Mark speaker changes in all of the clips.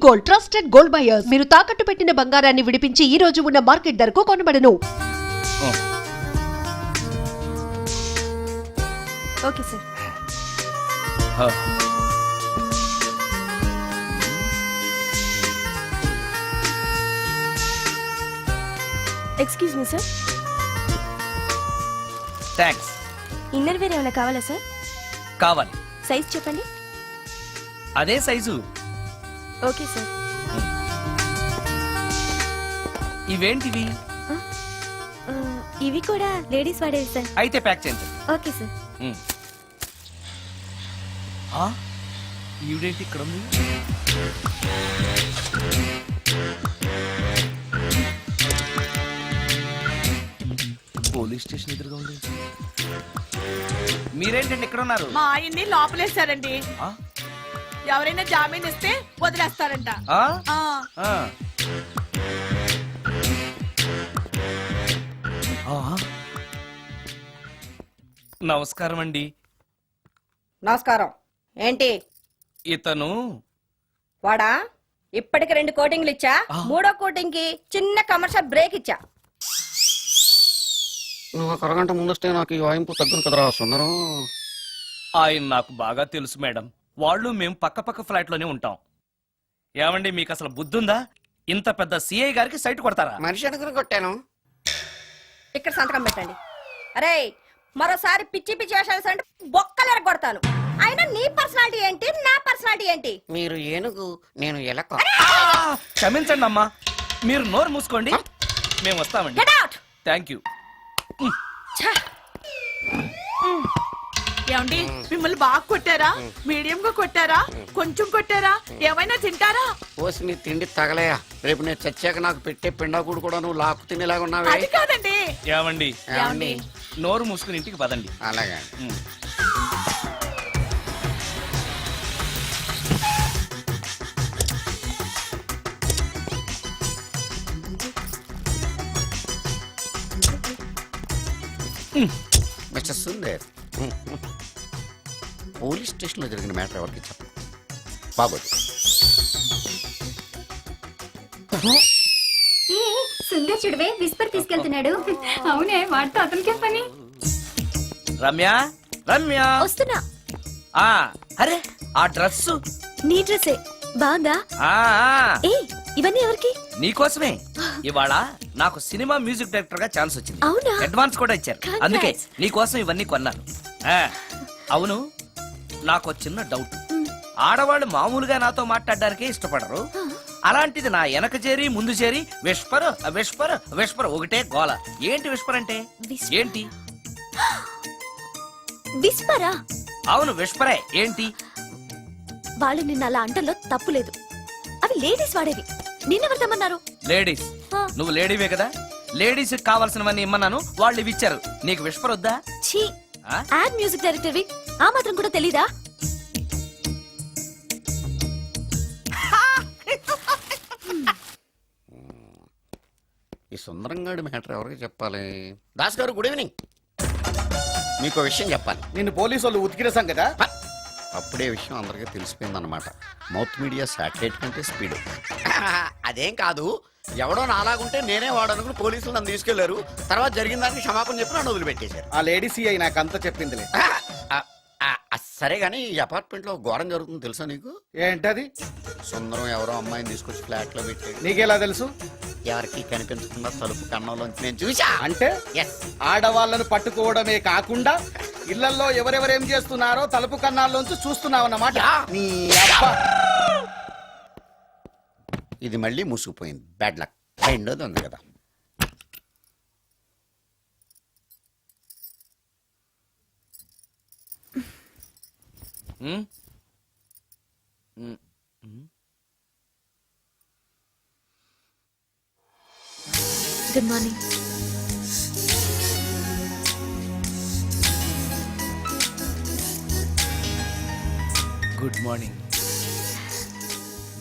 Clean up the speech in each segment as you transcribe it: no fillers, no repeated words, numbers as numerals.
Speaker 1: Gold, trusted gold buyers. మీరు తాకట్టు పెట్టిన బంగారాన్ని విడిపించి ఈ రోజు ఉన్న మార్కెట్ ధరకు కొనబడను.
Speaker 2: Okay sir. Excuse me sir,
Speaker 3: thanks.
Speaker 2: Inner wear ఏమైనా కావాలా సార్?
Speaker 3: కావాలి.
Speaker 2: సైజ్ చెప్పండి.
Speaker 3: అదే సైజు.
Speaker 2: Okay sir.
Speaker 3: ఇవేంటివి?
Speaker 2: ఇవి కూడా లేడీస్ వాడేవి సార్.
Speaker 3: అయితే ప్యాక్ చేయండి.
Speaker 2: Okay sir.
Speaker 3: ఈవిడేంటి ఇక్కడ ఉంది? పోలీస్ స్టేషన్ ఎదురుగా ఉంది. మీరేంటండి ఇక్కడ ఉన్నారు?
Speaker 4: మా ఆయన్ని లోపలేశారండి. ఎవరైనా జామీన్ ఇస్తే వదిలేస్తారంట.
Speaker 3: నమస్కారం అండి.
Speaker 5: నమస్కారం. ఏంటి
Speaker 3: ఇతను?
Speaker 5: వాడా? ఇప్పటికి 2 కోటింగ్లు ఇచ్చా, 3వ కోటింగ్ కి చిన్న కమర్షియల్ బ్రేక్ ఇచ్చా.
Speaker 6: నువ్వు ఒక అరగంట ముందొస్తే నాకు ఈ వాయింపు తగ్గును కదరా సుందరం.
Speaker 3: ఆయన నాకు బాగా తెలుసు మేడం. వాళ్ళు మేము పక్క ఫ్లాట్ లోనే ఉంటాం. ఏమండి మీకు అసలు బుద్ధుందా? ఇంత పెద్ద సిఐ గారికి సైట్ కొడతారా?
Speaker 6: మనిషి అనుకుని కొట్టాను.
Speaker 5: ఇక్కడ సంతకం పెట్టండి. అరే, మరోసారి పిచ్చి పిచ్చి వేషాలు అంటే బొక్కలు కొడతాను. అయినా నీ పర్సనాలిటీ ఏంటి, నా పర్సనాలిటీ ఏంటి?
Speaker 6: మీరు ఏనుగు, నేను ఎలక.
Speaker 3: క్షమించండి అమ్మా, మీరు నోరు మూసుకోండి, మేము వస్తామండి. Thank you.
Speaker 4: ఏమండి, మిమ్మల్ని బాగా కొట్టారా, మీడియం గా కొట్టారా, కొంచెం కొట్టారా, ఏమైనా తింటారా?
Speaker 6: పోసి నీ తిండి తగలయా. రేపు నేను చచ్చాక నాకు పెట్టే పిండాకుడు కూడా నువ్వు లాక్కు తినేలాగా ఉన్నావే.
Speaker 4: అది కాదండి.
Speaker 3: ఏమండి, నోరు మూసుకుని ఇంటికి పదండి.
Speaker 6: అలాగే. మిస్టర్ సుందర్, పోలీస్ స్టేషన్ లో జరిగిన మ్యాటర్ ఎవరికి చెప్ప బాగోదు.
Speaker 2: సుందర్ చూడవే, విస్పర్ తీసుకెళ్తున్నాడు. అవునే, వాడితో అతనికే పని.
Speaker 3: రమ్య, రమ్య
Speaker 2: వస్తున్నా.
Speaker 3: అరే, ఆ డ్రెస్
Speaker 2: నీ డ్రెస్సే బాగుందా? ఏ, ఇవన్నీ ఎవరికి?
Speaker 3: నీకోసమే. ఇవాళ నాకు సినిమా మ్యూజిక్ డైరెక్టర్ గా ఛాన్స్ వచ్చింది.
Speaker 2: అవునా?
Speaker 3: అడ్వాన్స్ కూడా ఇచ్చారు. అందుకే నీకోసం ఇవన్నీ కొన్నాను. అవును, నాకు చిన్న డౌట్. ఆడవాళ్ళు మామూలుగా నాతో మాట్లాడడానికే ఇష్టపడరు. అలాంటిది నా వెనక చేరి ముందు చేరి విస్పర్ విస్పర్ విస్పర్ ఒకటే గోల. ఏంటి విస్పర్ అంటే? ఏంటి
Speaker 2: విస్పరా?
Speaker 3: అవును, విస్పరే. ఏంటి?
Speaker 2: వాళ్ళు నిన్న అలా అంటలో తప్పు లేదు. అవి లేడీస్ వాడేవి. నిన్నెవరు తెమ్మన్నారు?
Speaker 3: లేడీస్? నువ్వు లేడీవే కదా. లేడీస్ కావాల్సినవన్నీ ఇమ్మన్నాను, వాళ్ళు ఇవి ఇచ్చారు. నీకు విస్పర్ వద్దా?
Speaker 2: ఛీ, యాడ్ మ్యూజిక్ డైరెక్టర్వి, ఆ మాత్రం కూడా తెలీదా?
Speaker 6: ఈ సుందరంగాడి మ్యాటర్ ఎవరికి చెప్పాలి? దాస్ గారు, గుడ్ ఈవినింగ్. మీకు విషయం చెప్పాలి.
Speaker 7: నిన్ను పోలీసు వాళ్ళు ఉతికిరేసాం కదా.
Speaker 6: అప్పుడే విషయం అందరికీ తెలిసిపోయిందన్నమాట. మౌత్ మీడియా శాటిలైట్ కంటే స్పీడ్. అదేం కాదు, ఎవడో నాలాగుంటే నేనే వాడనుకుని పోలీసులు నన్ను తీసుకెళ్లారు. తర్వాత జరిగిన దానికి క్షమాపణ చెప్పి నన్ను వదిలిపెట్టేశారు.
Speaker 7: ఆ లేడీ సిఐ నాకు అంతా చెప్పిందిలే.
Speaker 6: సరే గానీ ఈ అపార్ట్మెంట్ లో ఘోరం జరుగుతుంది తెలుసా నీకు?
Speaker 7: ఏంటది?
Speaker 6: సుందరం ఎవరో అమ్మాయిని తీసుకొచ్చి ఫ్లాట్ లో పెట్టాడు.
Speaker 7: నీకెలా తెలుసు?
Speaker 6: ఎవరికి కనిపించకుండా తలుపు కన్నంలోంచి నేను చూసా.
Speaker 7: అంటే ఆడవాళ్ళను పట్టుకోవడమే కాకుండా ఇళ్లలో ఎవరెవరేం చేస్తున్నారో తలుపు కన్నాల్లోంచి చూస్తున్నావన్నమాట. నీ అబ్బా,
Speaker 6: ఇది మళ్ళీ మూసుకుపోయింది. Bad luck. రెండోది ఉంది కదా.
Speaker 2: Good morning.
Speaker 3: Good morning.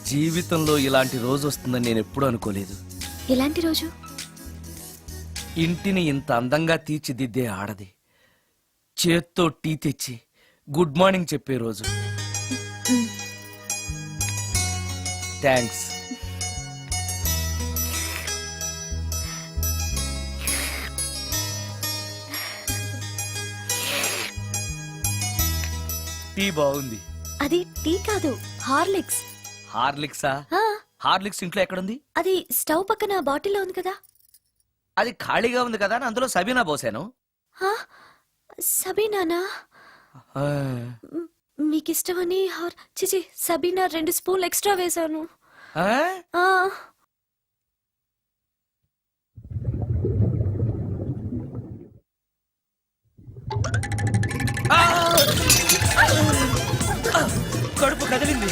Speaker 3: జీవితంలో ఇలాంటి రోజు వస్తుందని నేను ఎప్పుడూ అనుకోలేదు.
Speaker 2: ఎలాంటి రోజు?
Speaker 3: ఇంటిని ఇంత అందంగా తీర్చిదిద్దే ఆడది చేత్తో టీ తెచ్చి గుడ్ మార్నింగ్ చెప్పే రోజు. థ్యాంక్స్. టీ బాగుంది.
Speaker 2: అది టీ కాదు, హార్లిక్స్.
Speaker 3: హార్లిక్సా?
Speaker 2: ఆ,
Speaker 3: హార్లిక్స్ ఇంట్లో ఎక్కడుంది?
Speaker 2: అది స్టవ్ పక్కన బాటిల్లో ఉంది కదా.
Speaker 3: అది ఖాళీగా ఉంది కదా అని అందులో సబీనా పోసాను.
Speaker 2: ఆ, సబీనానా? మీకిష్టమని చిచి సబీనా 2 స్పూన్లు ఎక్స్ట్రా వేశాను.
Speaker 3: ఆ?
Speaker 2: ఆ,
Speaker 3: ఆ! కడుపు కదిలింది.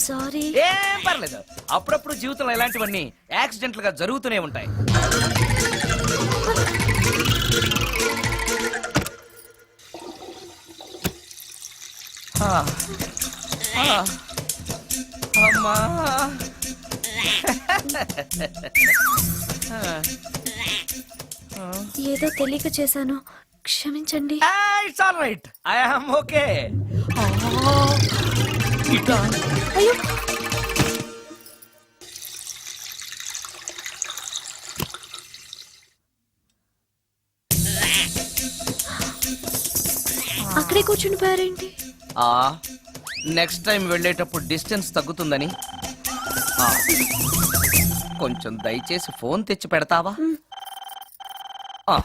Speaker 2: సారీ.
Speaker 3: ఏం పర్లేదు. అప్పుడప్పుడు జీవితంలో ఇలాంటివన్నీ యాక్సిడెంట్లు గా జరుగుతూనే ఉంటాయి. ఆ, ఆ, అమ్మా.
Speaker 2: ఏదో తెలియక చేశాను, క్షమించండి.
Speaker 3: It's all right. I am okay.
Speaker 2: అయ్యో, అక్కడే కూర్చుని పోయారేంటి?
Speaker 3: నెక్స్ట్ టైం వెళ్ళేటప్పుడు డిస్టెన్స్ తగ్గుతుందని. ఆ, కొంచెం దయచేసి ఫోన్ తెచ్చి పెడతావా? ఆ,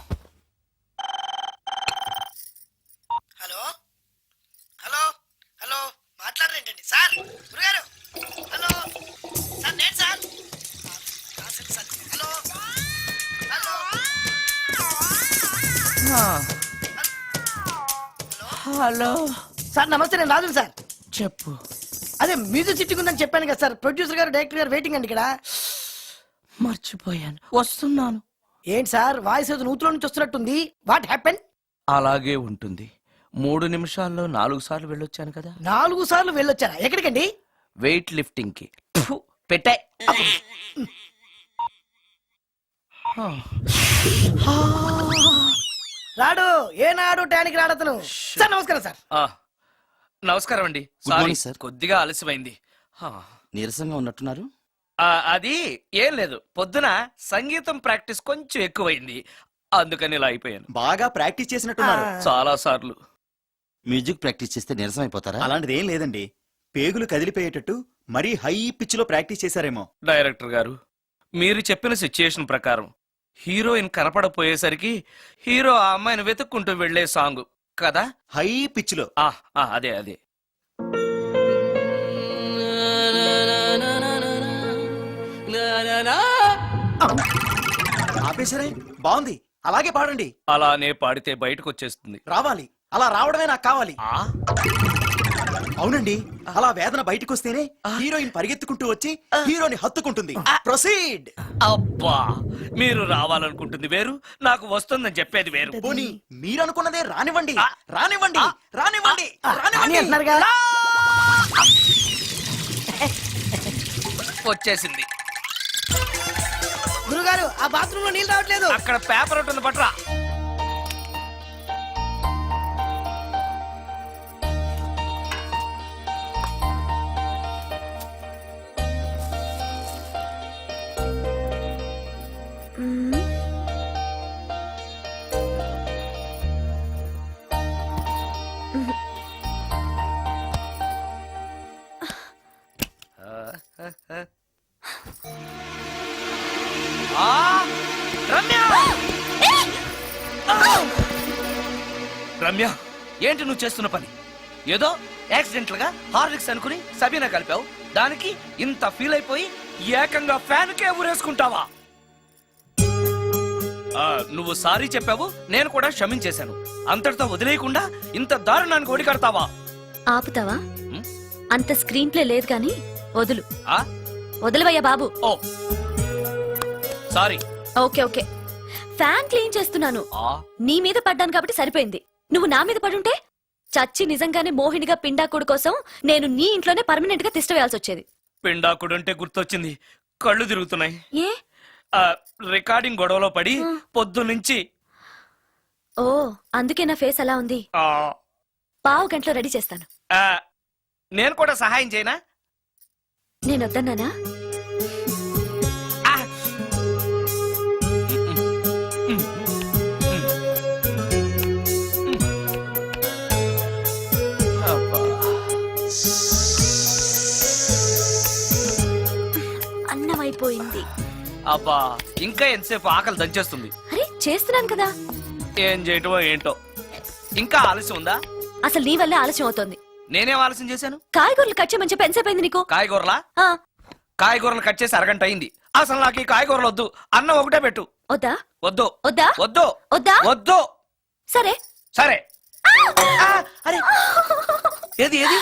Speaker 8: హలో హలో హలో మాట్లాడరేంటండి సార్? గురుగారు హలో సార్, నేను sir. Sir hello hello
Speaker 3: hello,
Speaker 8: sir నమస్తే, నేను రాజులు సార్.
Speaker 3: చెప్పు.
Speaker 8: అదే మ్యూజిక్ సిట్టింగ్ ఉందని చెప్పాను కదా సార్. ప్రొడ్యూసర్ గారు, డైరెక్టర్ గారు వెయిటింగ్ అండి ఇక్కడ.
Speaker 3: మర్చిపోయాను, వస్తున్నాను.
Speaker 8: ఏంటి సార్ వాయిస్ ఏదో నూతులో నుంచి వస్తున్నట్టుంది? What happen?
Speaker 3: అలాగే ఉంటుంది. 3 నిమిషాల్లో 4 సార్లు వెళ్ళొచ్చాను కదా.
Speaker 8: 4 సార్లు వెళ్ళొచ్చారా? ఎక్కడికండి?
Speaker 3: వెయిట్ లిఫ్టింగ్ కి. పెట్టే.
Speaker 8: రాడు ఏనాడు టానికి రాడతను. సార్ నమస్కారం సార్.
Speaker 3: నమస్కారం అండి.
Speaker 9: Good
Speaker 3: sorry,
Speaker 9: morning, sir.
Speaker 3: కొద్దిగా ఆలస్యమైంది. ఆ,
Speaker 9: నీరసంగా ఉన్నట్టున్నారు.
Speaker 3: అది ఏం లేదు, పొద్దున సంగీతం ప్రాక్టీస్ కొంచెం ఎక్కువైంది, అందుకని ఇలా అయిపోయాను.
Speaker 9: బాగా ప్రాక్టీస్ చేసినట్టున్నారు.
Speaker 3: చాలా సార్లు.
Speaker 9: మ్యూజిక్ ప్రాక్టీస్ చేస్తే నీరసం అయిపోతారా?
Speaker 10: అలాంటిది ఏం లేదండి. పేగులు కదిలిపోయేటట్టు మరీ హై పిచ్ లో ప్రాక్టీస్ చేశారేమో.
Speaker 3: డైరెక్టర్ గారు, మీరు చెప్పిన సిచ్యుయేషన్ ప్రకారం హీరోయిన్ కనపడపోయేసరికి హీరో ఆ అమ్మాయిని వెతుక్కుంటూ వెళ్లే సాంగ్ కదా.
Speaker 10: హై పిచ్ లో.
Speaker 3: అదే అదే.
Speaker 10: ఆపేసరే, బాగుంది, అలాగే పాడండి.
Speaker 3: అలానే పాడితే బయటకు వచ్చేస్తుంది.
Speaker 10: రావాలి, అలా రావడమే నాకు కావాలి. అవునండి, అలా వేదన బయటకు వస్తేనే హీరోయిన్ పరిగెత్తుకుంటూ వచ్చి హీరోని హత్తుకుంటుంది. ప్రొసీడ్.
Speaker 3: అబ్బా, మీరు రావాలనుకుంటుంది వేరు, నాకు వస్తుందని చెప్పేది వేరు.
Speaker 10: పోనీ మీరనుకున్నదే రానివ్వండి, రానివ్వండి, రానివ్వండి,
Speaker 8: రాని
Speaker 10: రానివ్వండి.
Speaker 8: అంటున్నారుగా.
Speaker 3: వచ్చేసింది.
Speaker 8: గురుగారు ఆ బాత్రూమ్ లో నీళ్ళు రావట్లేదు.
Speaker 3: అక్కడ పేపర్ ఉంటుంది, పట్రా. రమ్య! రమ్య, ఏంటి నువ్వు చేస్తున్న పని? ఏదో యాక్సిడెంటల్ గా హార్లిక్స్ అనుకుని సబీనా కలిపావు, దానికి ఇంత ఫీల్ అయిపోయి ఏకంగా ఫ్యాన్ కే ఊరేసుకుంటావా? నువ్వు సారీ చెప్పావు, నేను కూడా క్షమించేశాను. అంతటితో వదిలేయకుండా ఇంత దారుణానికి ఒడికడతావా?
Speaker 2: ఆపుతావా? అంత స్క్రీన్ ప్లే లేదు కానీ వదులు.
Speaker 3: ఆ?
Speaker 2: వదలవయ్యా బాబు.
Speaker 3: Oh sorry.
Speaker 2: Okay okay, fan clean చేస్తున్నాను.
Speaker 3: ఆ
Speaker 2: నీ మీద పడ్డాను కాబట్టి సరిపోయింది. నువ్వు నా మీద పడుంటే చచ్చి నిజంగానే మోహినిగా పిండాకుడు కోసం నేను నీ ఇంట్లోనే పర్మనెంట్ గా తిష్ట వేయాల్సి వచ్చేది.
Speaker 3: పిండాకుడంటే గుర్తొచ్చింది, కళ్ళు తిరుగుతున్నాయి.
Speaker 2: ఏ
Speaker 3: ఆ, రికార్డింగ్ గొడవలో పడి పొద్దు నుంచి
Speaker 2: ఓ అందుకే నా ఫేస్ అలా ఉంది. పావు గంటలో రెడీ చేస్తాను.
Speaker 3: నేను కూడా సహాయం చేయనా?
Speaker 2: నేను వద్దన్నానా?
Speaker 3: ఆ. అబ్బా.
Speaker 2: అన్నం అయిపోయింది.
Speaker 3: అబ్బా ఇంకా ఎంతసేపు ఆకలి దంచేస్తుంది.
Speaker 2: అరే చేస్తున్నాను కదా.
Speaker 3: ఏం చేయటమో ఏంటో. ఇంకా ఆలస్యం ఉందా?
Speaker 2: అసలు నీ వల్లే ఆలస్యం అవుతోంది.
Speaker 3: నేనేం ఆలస్యం చేశాను?
Speaker 2: కాయగూరలు కట్ చేయమని చెప్పి ఎంతసేపు అయింది నీకు?
Speaker 3: కాయగూరలా?
Speaker 2: ఆ,
Speaker 3: కాయగూరలు కట్ చేసి అరగంట అయింది. అసలు నాకు ఈ కాయగూరలు వద్దు. అన్నం ఒకటే పెట్టు.
Speaker 2: వద్దా
Speaker 3: వద్దు
Speaker 2: వద్దా
Speaker 3: వద్దు
Speaker 2: వద్దా?
Speaker 3: వద్దు.
Speaker 2: సరే.
Speaker 3: సరే. ఆ, అరే ఏది ఏది?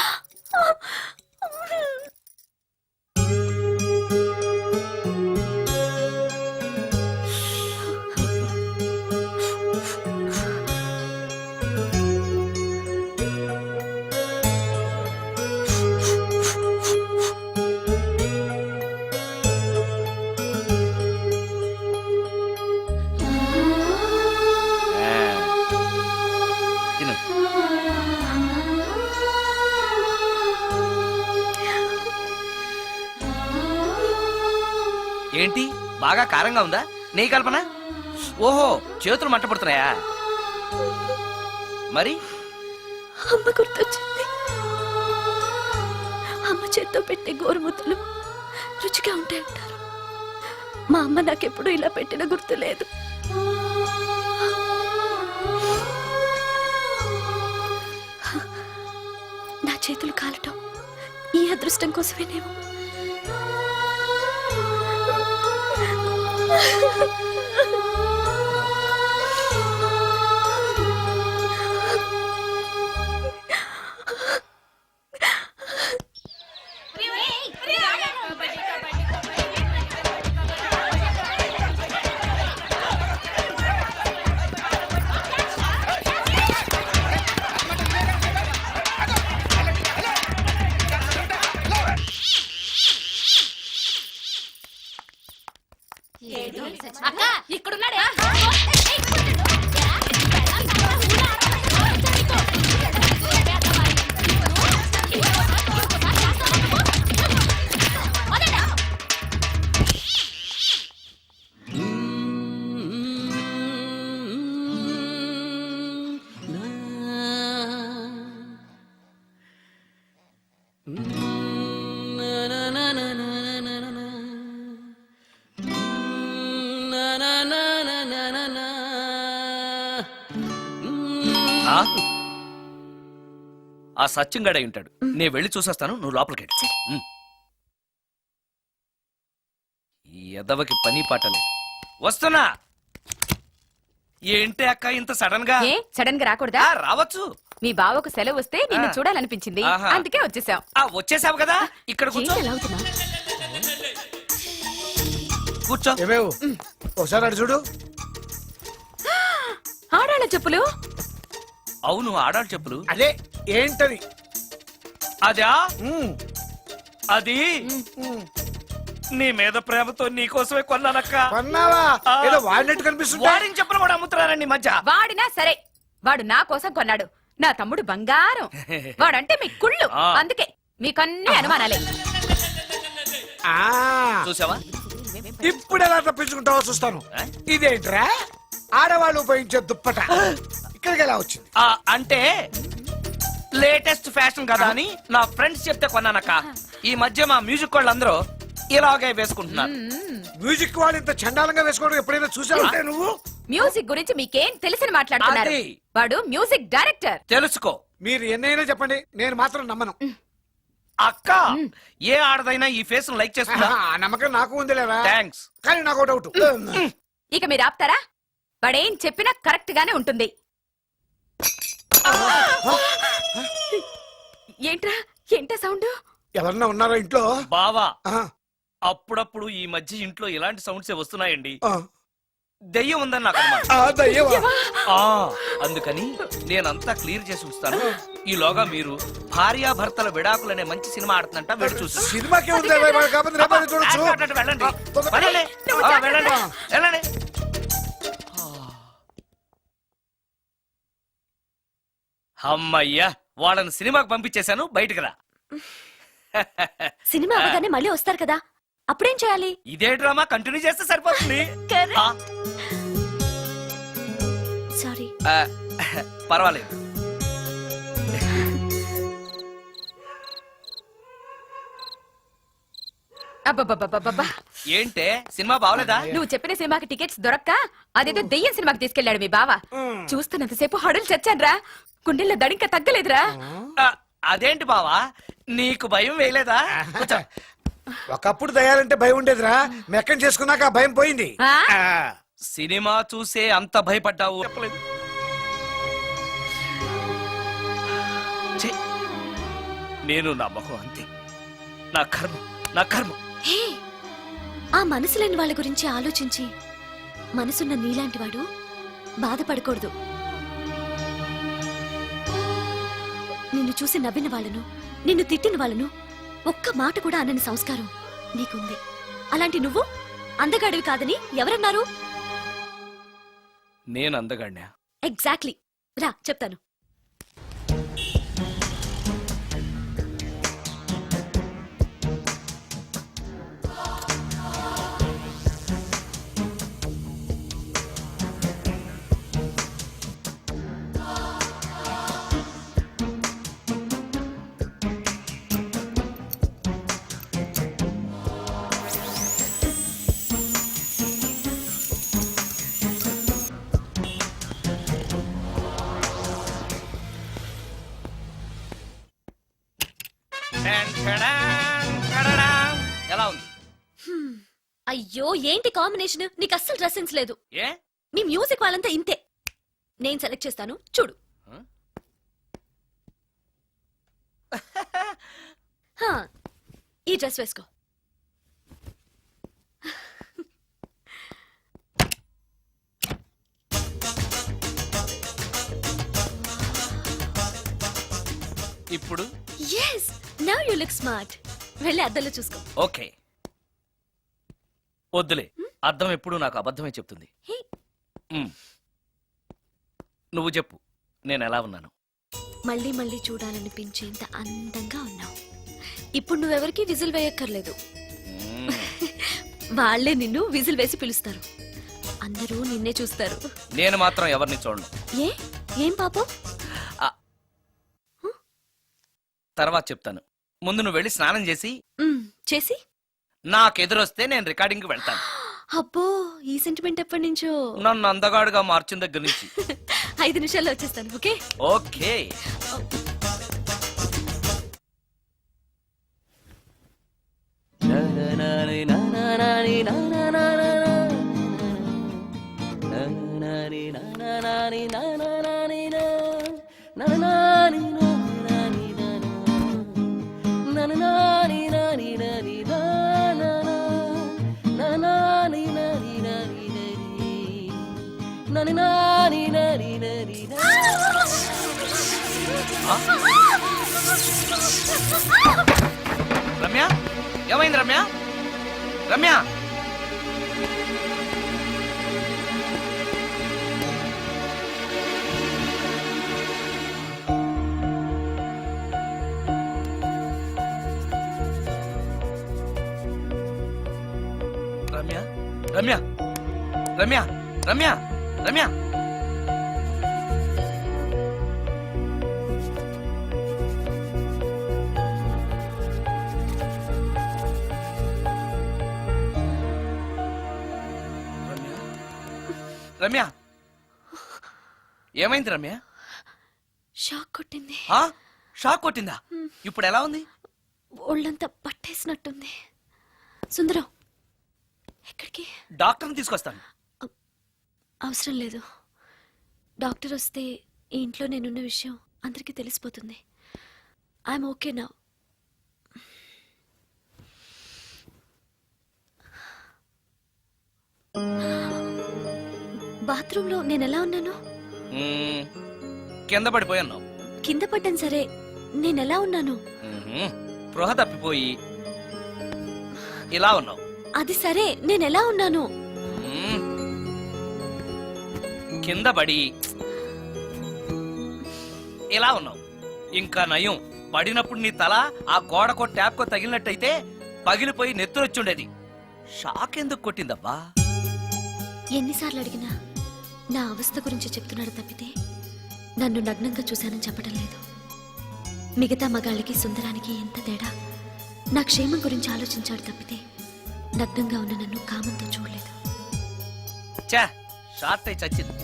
Speaker 3: తిను. ఏంటి బాగా కారంగా ఉందా? నెయ్యి కల్పన? ఓహో చేతులు మంట పడుతున్నాయా? మరి
Speaker 2: అమ్మ గుర్తొచ్చింది. అమ్మ చేత్తో పెట్టే గోరుముద్దలు రుచిగా ఉంటాయంటారు. మా అమ్మ నాకెప్పుడు ఇలా పెట్టిన గుర్తు లేదు. నా చేతులు కాలటం ఈ అదృష్టం కోసమేనేమో.
Speaker 3: ఆ సత్యంగాడై ఉంటాడు. నేను వెళ్ళి చూసేస్తాను, నువ్వు లోపలికి వెళ్ళు. ఈ ఎదవకి పని పాటలేదు. వస్తున్నా. ఏంటి అక్క ఇంత సడన్ గా?
Speaker 5: సడన్ గా రాకూడదా?
Speaker 3: రావచ్చు.
Speaker 5: మీ బావకు సెలవు వస్తే నిన్ను
Speaker 3: ఆ.
Speaker 5: చూడాలనిపించింది,
Speaker 3: ఆహా.
Speaker 5: అందుకే వచ్చేసాం.
Speaker 3: వచ్చేసావు కదా, ఇక్కడ కూర్చో.
Speaker 2: ఏంటి ఎలా అవుతున్నా?
Speaker 3: కూర్చో.
Speaker 7: ఏమేవు ఒకసారి అటు చూడు.
Speaker 5: ఆడాళ్ళ చెప్పులు.
Speaker 3: అవును ఆడాలి చెప్పులు.
Speaker 7: అదే ఏంటది?
Speaker 3: అదా
Speaker 7: ఉమ్,
Speaker 3: అది నీ మీద ప్రేమతో నీకోసమే కొన్నానక్క.
Speaker 7: కొన్నావా?
Speaker 3: ఆ.
Speaker 7: ఏదో వాడినట్టు కనిపిస్తుంది.
Speaker 3: వాడిని చెప్పులు కూడా అమ్ముతున్నారండి ఈ మధ్య.
Speaker 5: వాడినా సరే, వాడు నా కోసం కొన్నాడు. నా తమ్ముడు బంగారం. వాడంటే మీ కుళ్ళు,
Speaker 3: ఆ.
Speaker 5: అందుకే మీకన్నీ అనుమానాలే.
Speaker 7: ఆ,
Speaker 3: చూసావా?
Speaker 7: ఇప్పుడు ఎలా తప్పించుకుంటావో చూస్తాను.
Speaker 3: ఆ?
Speaker 7: ఇదేంట్రా ఆడవాళ్ళు ఉపయోగించే దుప్పట ఇక్కడికి ఎలా వచ్చింది?
Speaker 3: అంటే లేటెస్ట్ ఫ్యాషన్ కదా అని నా ఫ్రెండ్స్ చెప్తే కొన్నానక్క. ఈ మధ్య మా మ్యూజిక్ వాళ్ళందరూ ఇలాగే వేసుకుంటున్నారు.
Speaker 7: మ్యూజిక్ వాళ్ళు ఇంత చండాలంగా వేసుకోవడం ఎప్పుడైనా చూసావంటే నువ్వు?
Speaker 5: మ్యూజిక్ గురించి మీకేం తెలిసిన మాట్లాడుతున్నారు?
Speaker 3: అది.
Speaker 5: వాడు మ్యూజిక్ డైరెక్టర్.
Speaker 3: తెలుసుకో.
Speaker 7: మీరు ఎన్నైనా చెప్పండి, నేను మాత్రం నమ్మను.
Speaker 3: అక్క ఏ ఆడదైనా ఈ ఫేస్ లైక్ చేస్తుందా?
Speaker 7: ఆ నమ్మకం నాకు ఉంది లేదా?
Speaker 3: థ్యాంక్స్.
Speaker 7: కానీ నాకు డౌట్.
Speaker 5: ఇక మీరు ఆపుతారా? వాడేం చెప్పినా కరెక్ట్ గానే ఉంటుంది. ఏంట్రా ఏంటా సౌండ్?
Speaker 7: ఎవరన్నా ఉన్నారా ఇంట్లో?
Speaker 3: బావా
Speaker 7: ఆ,
Speaker 3: అప్పుడప్పుడు ఈ మధ్య ఇంట్లో ఇలాంటి సౌండ్స్ వస్తున్నాయండి.
Speaker 7: ఆ.
Speaker 3: దెయ్యం ఉందని నాకు అనుమానం.
Speaker 7: ఆ దయ్యమా?
Speaker 3: ఆ, అందుకని నేనంతా క్లియర్ చేసి ఉంచుతాను. ఈలోగా మీరు భార్యాభర్తల విడాకులనే మంచి సినిమా ఆడుతుందంట వెళ్ళి చూసి
Speaker 7: సినిమాకే ఉంది కాకపోతే రేపటి చూడొచ్చు.
Speaker 3: వెళ్ళండి
Speaker 7: తొందరగా.
Speaker 3: వెళ్ళండి. ఆ, వెళ్ళండి వెళ్ళండి. అమ్మయ్యా, వాళ్ళని సినిమాకి పంపించేశాను. బయటికి రా.
Speaker 2: సినిమా అవగానే మళ్ళీ వస్తారు కదా, అప్పుడేం చేయాలి?
Speaker 3: ఇదే డ్రామా కంటిన్యూ చేస్తే సరిపోతుంది. ఆ,
Speaker 2: సారీ.
Speaker 3: ఆ, పర్వాలేదు.
Speaker 11: అబ్బబ్బబ్బబ్బబ్బా.
Speaker 3: ఏంటే సినిమా బాగలేదా?
Speaker 11: నువ్వు చెప్పిన సినిమాకి టికెట్స్ దొరక్క అదేదో దెయ్యం సినిమాకి తీసుకెళ్లాడు మీ బావ. చూస్తున్నంతసేపు హడలు చచ్చాన్రా, గుండెల్లో దడింక తగ్గలేదురా.
Speaker 3: ఆ, అదేంటి బావా, నీకు భయం వేయలేదా? కూర్చో.
Speaker 7: ఒకప్పుడు దయాలంటే భయం ఉండేదిరా, మెక్కం చేసుకున్నాక ఆ భయం పోయింది.
Speaker 11: ఆ?
Speaker 7: ఆ,
Speaker 3: సినిమా చూసే అంత భయపడ్డావు చెప్పలేదు. ఛీ, నేను నా మొహం అంతే. నా కర్మ, నా కర్మ.
Speaker 2: హే, ఆ మనసు లేని వాళ్ళ గురించి ఆలోచించి మనసున్న నీలాంటి వాడు బాధపడకూడదు. నిన్ను చూసి నవ్విన వాళ్ళను, నిన్ను తిట్టిన వాళ్ళను ఒక్క మాట కూడా అనని సంస్కారం నీకుంది. అలాంటి నువ్వు అందగాడివి కాదని ఎవరన్నారు?
Speaker 3: నేను అందగాడినా?
Speaker 2: ఎగ్జాక్ట్లీ. రా చెప్తాను.
Speaker 3: ఎలా ఉంది?
Speaker 2: అయ్యో, ఏంటి కాంబినేషన్? నీకు అస్సలు డ్రెస్ సెన్స్ లేదు.
Speaker 3: ఏ
Speaker 2: మీ మ్యూజిక్ వాళ్ళంతా ఇంతే. నేను సెలెక్ట్ చేస్తాను, చూడు. హా, ఈ డ్రెస్ వేసుకో.
Speaker 3: ఇప్పుడు
Speaker 2: yes, now you look smart. వెళ్ళి అద్దంలో చూసుకో.
Speaker 3: ఓకే. వద్దులే, అర్థం ఎప్పుడు నాకు అబద్ధమే చెప్తుంది.
Speaker 2: హే,
Speaker 3: నువ్వు చెప్పు, నేను ఎలా ఉన్నాను?
Speaker 2: మళ్ళీ మళ్ళీ చూడాలనిపించేంత అందంగా ఉన్నావు. ఇప్పుడు నువ్వెవరికి విజిల్ వేయక్కర్లేదు. వాళ్ళే నిన్ను విజిల్ వేసి పిలుస్తారు. అందరూ నిన్నే చూస్తారు.
Speaker 3: నేను మాత్రం ఎవరిని చూడను.
Speaker 2: ఏ, ఏం పాపం?
Speaker 3: తర్వాత చెప్తాను. ముందు నువ్వు వెళ్ళి స్నానం చేసి
Speaker 2: చేసి
Speaker 3: నాకెదురొస్తే నేను రికార్డింగ్కి వెళ్తాను.
Speaker 2: అబ్బో, ఈ సెంటిమెంట్ ఎప్పటి నుంచో?
Speaker 3: నన్ను అందగాడుగా మార్చిన దగ్గర నుంచి.
Speaker 2: 5 నిమిషాల్లో వచ్చేస్తాను. Okay
Speaker 3: okay. రమ్య, ఏమైంది రమ్య? రమ్య, రమ్య, రమ్య, రమ్య, రమ్య, రమ్య. రమ్య, ఏమైంది రమ్య?
Speaker 2: షాక్ కొట్టింది.
Speaker 3: ఆ? షాక్ కొట్టిందా? ఇప్పుడు ఎలా ఉంది?
Speaker 2: ఒళ్ళంతా పట్టేసినట్టుంది. సుందరం, ఎక్కడికి?
Speaker 3: డాక్టర్ని తీసుకొస్తాను.
Speaker 2: అవసరం లేదు. డాక్టర్ వస్తే ఈ ఇంట్లో నేనున్న విషయం అందరికీ తెలిసిపోతుంది. I'm okay now. బాత్రూమ్ లో నేను ఎలా ఉన్నాను?
Speaker 3: మ్మ్, కింద పడిపోయాను.
Speaker 2: కింద పడ్డాను సరే, నేను ఎలా ఉన్నాను?
Speaker 3: స్పృహ తప్పిపోయి ఇలా ఉన్నావు.
Speaker 2: అది సరే, నేను ఎలా ఉన్నాను?
Speaker 3: మ్మ్. కింద పడి ఇలా ఉన్నావు. ఇంకా నయం, పడినప్పుడు నీ తల ఆ గోడకో ట్యాప్కో తగిలినట్టయితే పగిలిపోయి నెత్తురొచ్చుండేది. షాక్ ఎందుకు కొట్టిందబ్బా?
Speaker 2: ఎన్నిసార్లు అడిగినా నా అవస్థ గురించి చెప్తున్నాడు తప్పితే నన్ను నగ్నంగా చూశానని చెప్పడం లేదు. మిగతా మగాళ్ళకి సుందరానికి ఎంత తేడా. నా క్షేమం గురించి ఆలోచించాడు తప్పితే నగ్నంగా ఉన్న నన్ను కామంతో చూడలేదు.
Speaker 3: చా, షార్ట్ అయి చచ్చింది.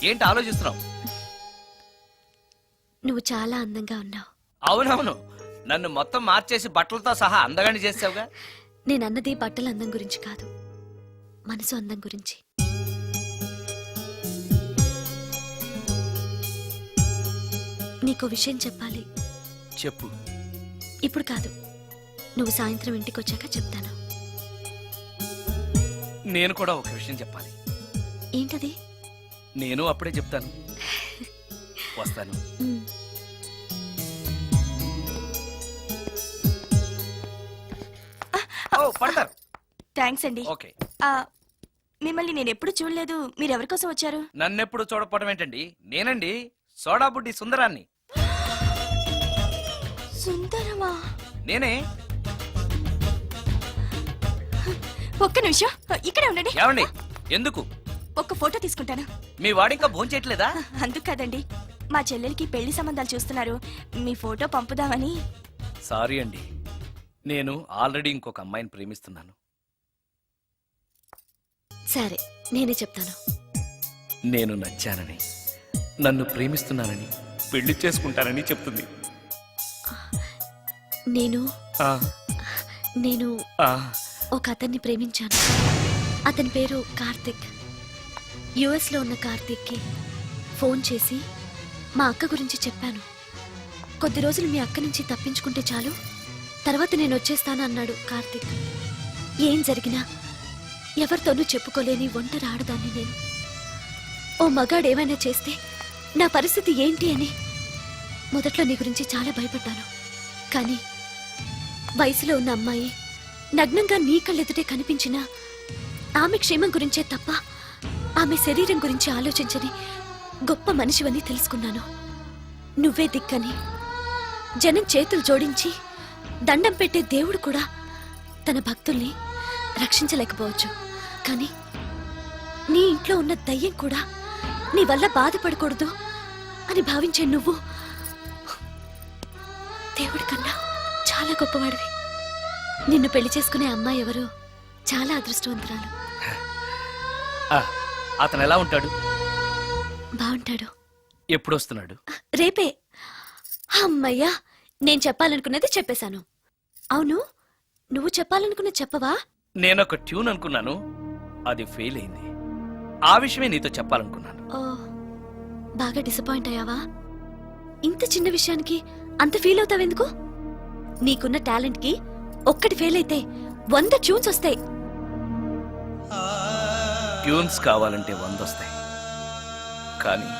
Speaker 3: ఏంటి ఆలోచిస్తున్నావు?
Speaker 2: నువ్వు చాలా అందంగా ఉన్నావు.
Speaker 3: అవునవును, నన్ను మొత్తం మార్చేసి బట్టలతో సహా అందగాని చేసావుగా.
Speaker 2: నేనన్నది బట్టల అందం గురించి కాదు, మనసు అందం గురించి. నీకో విషయం చెప్పాలి.
Speaker 3: చెప్పు.
Speaker 2: ఇప్పుడు కాదు, నువ్వు సాయంత్రం ఇంటికి వచ్చాక చెప్తాను.
Speaker 3: నేను కూడా ఒక విషయం చెప్పాలి.
Speaker 2: ఏంటది?
Speaker 3: నేను అప్పుడే చెప్తాను. వస్తాను.
Speaker 2: ఉమ్.
Speaker 3: ఓ, పడతారు.
Speaker 11: థ్యాంక్స్ అండి.
Speaker 3: ఓకే.
Speaker 11: మిమ్మల్ని నేను ఎప్పుడు చూడలేదు. మీరు ఎవరి కోసం వచ్చారు?
Speaker 3: నన్నెప్పుడు చూడకపోవడం ఏంటండి? నేనండి, సోడా బుడ్డి సుందరాన్ని.
Speaker 11: సుందరమా?
Speaker 3: నేనే.
Speaker 11: ఒక్క నిమిషం ఇక్కడే ఉండండి.
Speaker 3: ఏమండి? ఎందుకు?
Speaker 11: ఒక్క ఫోటో తీసుకుంటాను.
Speaker 3: మీ వాడింకా భోంచేయట్లేదా?
Speaker 11: అందుకు కదండి, మా చెల్లెలికి పెళ్లి సంబంధాలు చూస్తున్నారు. మీ ఫోటో పంపుదామని.
Speaker 3: సారీ అండి, నేను ఆల్రెడీ ఇంకొక అమ్మాయిని ప్రేమిస్తున్నాను.
Speaker 2: సరే, నేనే చెప్తాను.
Speaker 3: నేను నచ్చానని, నన్ను ప్రేమిస్తున్నానని, పెళ్లి చేసుకుంటానని చెప్తుంది.
Speaker 2: నేను
Speaker 3: ఆ,
Speaker 2: నేను
Speaker 3: ఆ,
Speaker 2: ఒక అతన్ని ప్రేమించాను. అతని పేరు కార్తిక్. యుఎస్ లో ఉన్న కార్తిక్కి ఫోన్ చేసి మా అక్క గురించి చెప్పాను. కొద్ది రోజులు మీ అక్క నుంచి తప్పించుకుంటే చాలు, తర్వాత నేను వచ్చేస్తాను అన్నాడు కార్తిక్. ఏం జరిగినా ఎవరితోనూ చెప్పుకోలేని ఒంటరి ఆడదాన్ని నేను. ఓ మగాడు ఏమైనా చేస్తే నా పరిస్థితి ఏంటి అని మొదట్లో నీ గురించి చాలా భయపడ్డాను. కానీ వయసులో ఉన్న అమ్మాయి నగ్నంగా నీ కళ్ళెదుటే కనిపించినా ఆమె క్షేమం గురించే తప్ప ఆమె శరీరం గురించి ఆలోచించని గొప్ప మనిషివని తెలుసుకున్నాను. నువ్వే దిక్కని. జనం చేతులు జోడించి దండం పెట్టే దేవుడు కూడా తన భక్తుల్ని రక్షించలేకపోవచ్చు. కానీ నీ ఇంట్లో ఉన్న దయ్యం కూడా నీ వల్ల బాధపడకూడదు అని భావించే నువ్వు దేవుడి కన్నా చాలా గొప్పవాడివి. నిన్ను పెళ్లి చేసుకునే అమ్మాయి ఎవరు చాలా అదృష్టవంతురాలు.
Speaker 3: ఆ, అతను ఎలా ఉంటాడు?
Speaker 2: బాగుంటాడు.
Speaker 3: ఎప్పుడు వస్తున్నాడు?
Speaker 2: రేపే. అమ్మయ్యా, నేను చెప్పాలనుకున్నది చెప్పేశాను. అవును, నువ్వు చెప్పాలనుకున్నది చెప్పవా?
Speaker 3: నేనొక ట్యూన్ అనుకున్నాను, అది ఫెయిల్ అయింది. ఆ విషయమే నీతో చెప్పాలనుకున్నాను.
Speaker 2: ఓ, బాగా డిసప్పాయింట్ అయ్యావా? ఇంత చిన్న విషయానికి అంత ఫీల్ అవుతావెందుకు? నీకున్న టాలెంట్ కి ఒక్కటి ఫెయిల్ అయితే 100 ట్యూన్స్ వస్తాయి.
Speaker 3: ట్యూన్స్ కావాలంటే 100 వస్తాయి, కానీ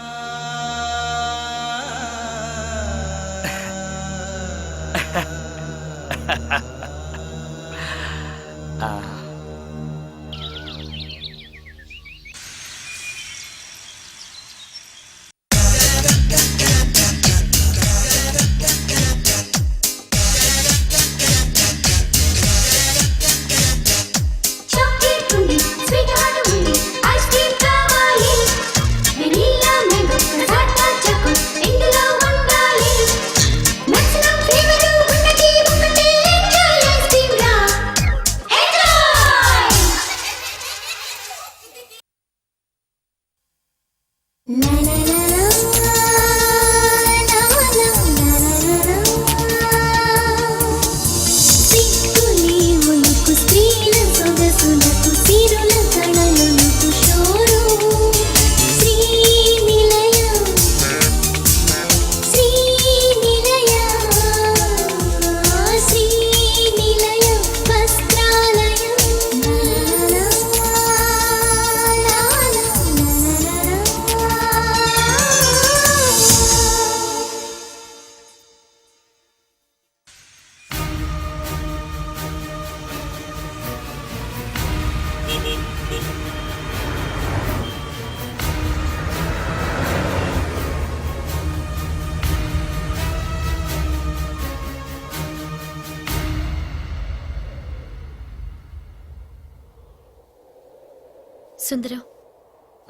Speaker 2: సుందరం,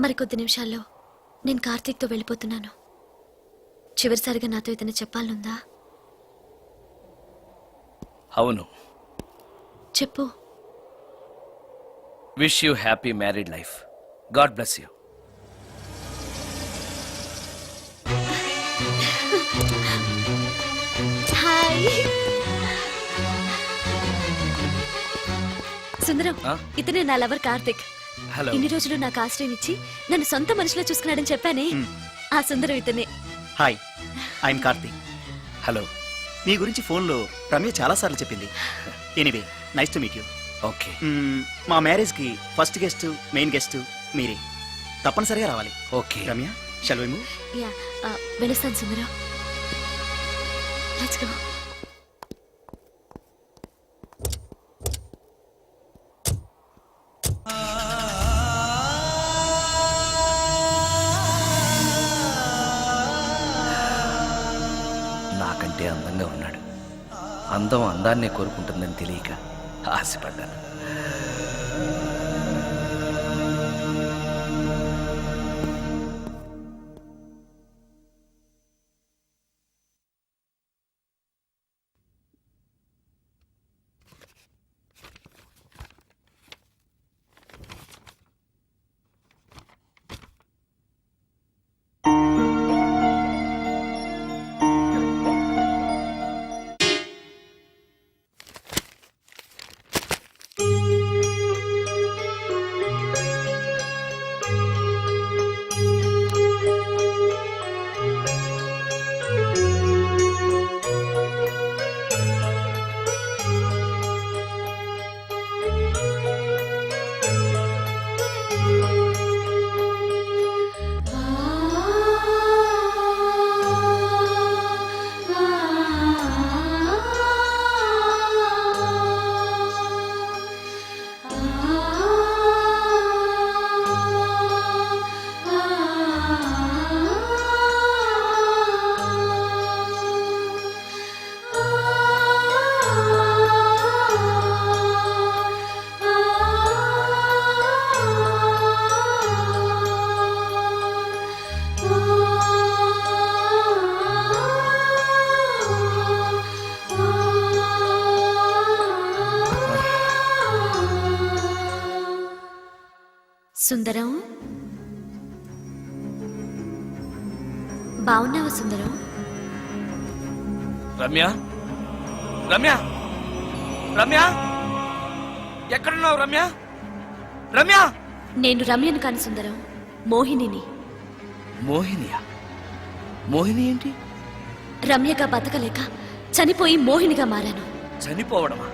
Speaker 2: మరికొద్ది నిమిషాల్లో నేను కార్తీక్తో వెళ్ళిపోతున్నాను. చివరిసారిగా నాతో ఏదైనా చెప్పాలనుందా?
Speaker 3: అవును.
Speaker 2: చెప్పు.
Speaker 3: Wish you happy married life. God bless you.
Speaker 2: Hi Sundaram,
Speaker 3: ఆ?
Speaker 2: ఇతనే నా లవర్ కార్తిక్.
Speaker 3: హలో.
Speaker 2: ఇన్ని రోజులు నాకు ఆశ్రయం ఇచ్చి నన్ను సొంత మనిషిలో చూసుకున్నాడని చెప్పానే, ఆ సుందరం ఇతనే.
Speaker 10: Hi, I'm Karthik.
Speaker 3: హలో.
Speaker 10: మీ గురించి ఫోన్లో రమ్య చాలా సార్లు చెప్పింది. Anyway, nice to meet you.
Speaker 3: Okay.
Speaker 10: మా మ్యారేజ్కి ఫస్ట్ గెస్ట్, మెయిన్ గెస్ట్ మీరే. తప్పనిసరిగా రావాలి.
Speaker 3: Okay.
Speaker 10: Ramya, shall we move?
Speaker 2: Yeah, వెళ్ళొస్తాను సుందరం. Let's go.
Speaker 3: నాకంటే అందంగా ఉన్నాడు. అందం అందాన్నే కోరుకుంటుందని తెలియక ఆశపడ్డాను.
Speaker 2: సుందరం, బాగున్నావా సుందరం?
Speaker 3: రమ్య, రమ్య, రమ్య, ఎక్కడున్నావు రమ్య? రమ్య!
Speaker 2: నేను రమ్యను కాని సుందరం, మోహినిని.
Speaker 3: మోహినియా? మోహిని ఏంటి?
Speaker 2: రమ్యగా బతకలేక చనిపోయి మోహినిగా మారాను.
Speaker 3: చనిపోవడమా?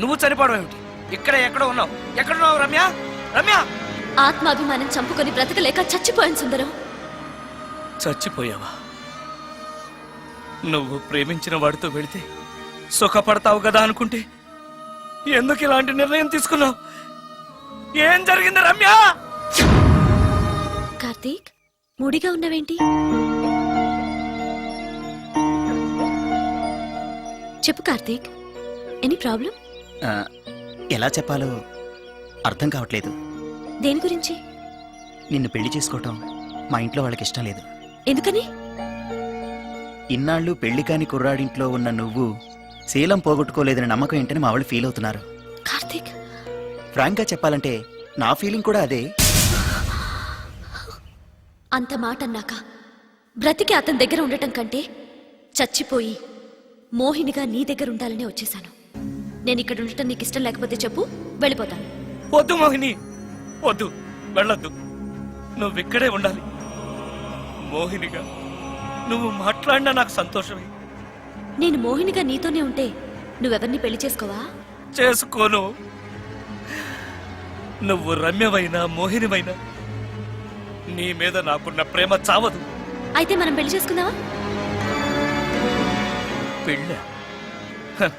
Speaker 3: నువ్వు చనిపోవడం ఏమిటి? ఇక్కడ ఎక్కడో ఉన్నావు. ఎక్కడున్నావు రమ్య? రమ్య!
Speaker 2: ఆత్మాభిమానం చంపుకొని బ్రతకలేక చచ్చిపోయాను సుందరం.
Speaker 3: చచ్చిపోయావా? నువ్వు ప్రేమించిన వాడితో వెళితే సుఖపడతావు కదా అనుకుంటే ఎందుకు ఇలాంటి నిర్ణయం తీసుకున్నావు? ఏం జరిగింది రమ్య?
Speaker 2: కార్తీక్, మూడిగా ఉన్నవేంటి? చెప్పు కార్తీక్, ఎనీ ప్రాబ్లం?
Speaker 10: ఎలా చెప్పాలో అర్థం కావట్లేదు.
Speaker 2: దేని గురించి?
Speaker 10: నిన్ను పెళ్లి చేసుకోవటం మా ఇంట్లో వాళ్ళకి ఇష్టం లేదు.
Speaker 2: ఎందుకని?
Speaker 10: ఇన్నాళ్ళు పెళ్లి కాని కుర్రాడింట్లో ఉన్న నువ్వు శీలం పోగొట్టుకోలేదని నమ్మకం ఏంటని మా వాళ్ళు ఫీల్ అవుతున్నారు.
Speaker 2: కార్తీక్,
Speaker 10: ఫ్రాంక్ గా చెప్పాలంటే నా ఫీలింగ్ కూడా అదే.
Speaker 2: అంత మాట అన్నాక బ్రతికి అతని దగ్గర ఉండటం కంటే చచ్చిపోయి మోహినిగా నీ దగ్గర ఉండాలనే వచ్చేసాను. నేను ఇక్కడ ఉండటం నీకు ఇష్టం లేకపోతే చెప్పు, వెళ్ళిపోతాను.
Speaker 3: వద్దు మోహిని, వద్దు, వెళ్ళొద్దు. నువ్వు ఇక్కడే ఉండాలి. మోహినిగా నువ్వు మాట్లాడినా నాకు సంతోషమే.
Speaker 2: నేను మోహినిగా నీతోనే ఉంటే నువ్వెవరిని పెళ్లి చేసుకోవా?
Speaker 3: చేసుకోను. నువ్వు రమ్యమైనా మోహినిమైనా నీ మీద నాకున్న ప్రేమ చావదు.
Speaker 2: అయితే మనం పెళ్లి చేసుకుందావా?
Speaker 3: పెళ్ళ? హ,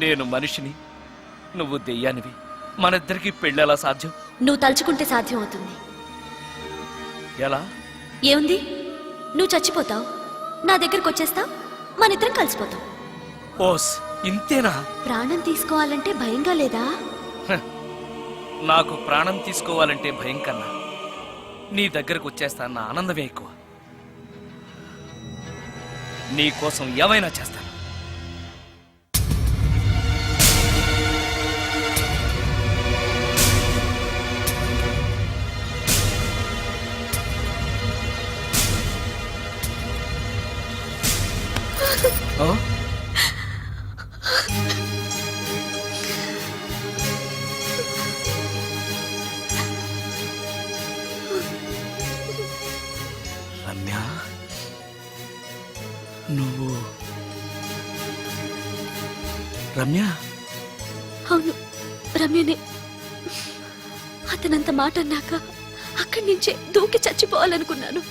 Speaker 3: నేను మనిషిని, నువ్వు దెయ్యానివి. మనిద్దరికి పెళ్ళెలా సాధ్యం?
Speaker 2: నువ్వు తలుచుకుంటే సాధ్యం అవుతుంది.
Speaker 3: ఎలా?
Speaker 2: ఏముంది, నువ్వు చచ్చిపోతావు, నా దగ్గరకు వచ్చేస్తావు, మనిద్దరం కలిసిపోతాం.
Speaker 3: ఓస్, ఇంతేనా?
Speaker 2: ప్రాణం తీసుకోవాలంటే భయంగా లేదా?
Speaker 3: హ, నాకు ప్రాణం తీసుకోవాలంటే భయం కన్నా నీ దగ్గరకు వచ్చేస్తాన్న ఆనందమే ఎక్కువ. నీ కోసం ఏమైనా చేస్తాను. ఆ? రమ్య, నువ్వు రమ్య?
Speaker 2: అవును, రమ్యనే. అతనంత మాట అన్నాక అక్కడి నుంచే దూకి చచ్చిపోవాలనుకున్నాను.